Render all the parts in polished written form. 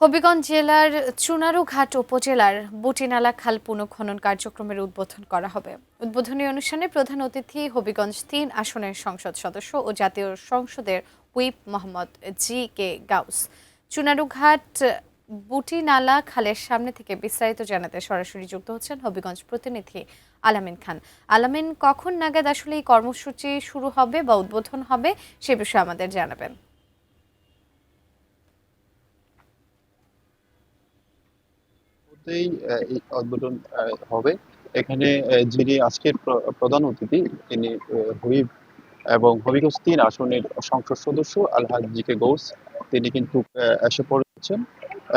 হবিগঞ্জ জেলার চুনারুঘাট উপজেলার বুটিনালা খাল পুনঃখনন কার্যক্রমের উদ্বোধন করা হবে। উদ্বোধনী অনুষ্ঠানে প্রধান অতিথি হবিগঞ্জ ৩ আসনের সংসদ সদস্য ও জাতীয় সংসদের হুইপ মোহাম্মদ জি কে গাউস। চুনারুঘাট বুটিনালা খালের সামনে থেকে বিস্তারিত জানাতে সরাসরি যুক্ত হচ্ছেন হবিগঞ্জ প্রতিনিধি আলামিন খান। আলামিন, কখন নাগাদ আসলে এই কর্মসূচি শুরু হবে বা উদ্বোধন হবে সে বিষয়ে আমাদের জানাবেন। এই উদ্বোধন হবে। এখানে যিনি আজকের প্রধান অতিথি তিনি হুইপ এবং হবিগঞ্জ ৩ আসনের সংসদ সদস্য আলহাজ জি কে গৌস তিনি কিন্তু এসে পড়েছেন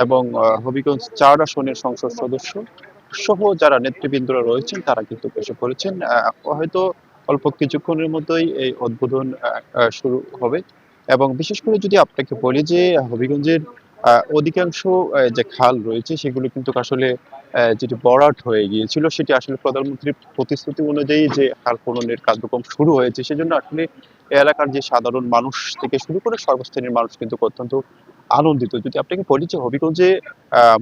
এবং হবিগঞ্জ ৪ আসনের সংসদ সদস্য সহ যারা নেতৃবৃন্দরা রয়েছেন তারা কিন্তু এসে পড়েছেন। হয়তো অল্প কিছুক্ষণের মধ্যেই এই উদ্বোধন শুরু হবে এবং বিশেষ করে যদি আপনাকে বলি যে হবিগঞ্জের অধিকাংশ যে খাল রয়েছে সেগুলো কিন্তু আসলে যেটি ভরাট হয়ে গিয়েছিল সেটি আসলে প্রধানমন্ত্রীর প্রতিশ্রুতি অনুযায়ী যে খাল খননের কার্যক্রম শুরু হয়েছে সেজন্য আসলে এই এলাকার যে সাধারণ মানুষ থেকে শুরু করে সর্বশ্রেণীর মানুষ কিন্তু অত্যন্ত আনন্দিত। যদি আপনাকে বলি যে হবিগঞ্জে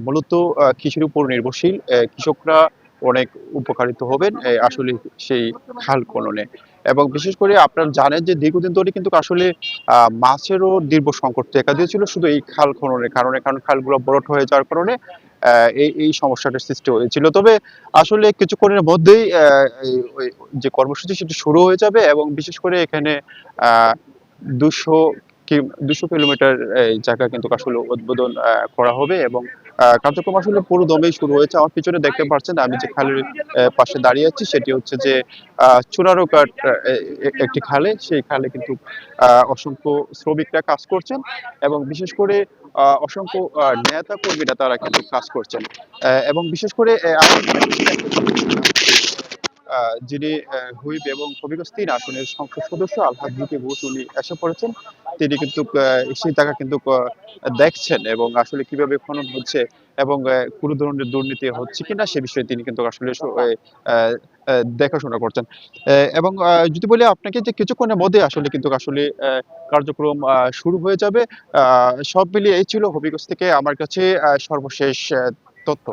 মূলত কৃষির উপর নির্ভরশীল কৃষকরা অনেক উপকারিত হবেন আসলে সেই খাল খননে। এবং বিশেষ করে আপনারা জানেন যে দীর্ঘদিন ধরে কিন্তু আসলে মাছেরও দীর্ঘ সংকট দেখা দিয়েছিল শুধু এই খাল খননের কারণে, কারণ খালগুলো ভরাট হয়ে যাওয়ার কারণে এই সমস্যাটার সৃষ্টি হয়েছিল। তবে আসলে কিছুক্ষণের মধ্যেই ওই যে কর্মসূচি সেটি শুরু হয়ে যাবে এবং বিশেষ করে এখানে আহ ২০০ ২০০ কিলোমিটার জায়গা কিন্তু আসলে উদ্বোধন করা হবে এবং কার্যক্রম আসলে পুরো দমেই শুরু হয়েছে। আমার পিছনে দেখতে পাচ্ছেন আমি যে খালের পাশে দাঁড়িয়ে আছি সেটি হচ্ছে যে চুনারুঘাট একটি খালে, সেই খালে কিন্তু অসংখ্য শ্রমিকরা কাজ করছেন এবং বিশেষ করে অসংখ্য নেতা কর্মীরা তারা কিন্তু কাজ করছেন এবং বিশেষ করে যিনি হুইপ এবং হবিগঞ্জ ৩ আসনের সংসদ সদস্য আলহাজ জি কে ঘোষ উনি এসে পড়েছেন। তিনি কিন্তু সেই জায়গা কিন্তু দেখছেন এবং আসলে কিভাবে খনন হচ্ছে এবং কোনো ধরনের দুর্নীতি হচ্ছে কিনা সে বিষয়ে তিনি কিন্তু আসলে আহ, দেখাশোনা করছেন এবং যদি বলি আপনাকে যে কিছুক্ষণের মধ্যে আসলে কিন্তু আসলে কার্যক্রম শুরু হয়ে যাবে। সব মিলিয়ে এই ছিল হবিগঞ্জ থেকে আমার কাছে সর্বশেষ তথ্য।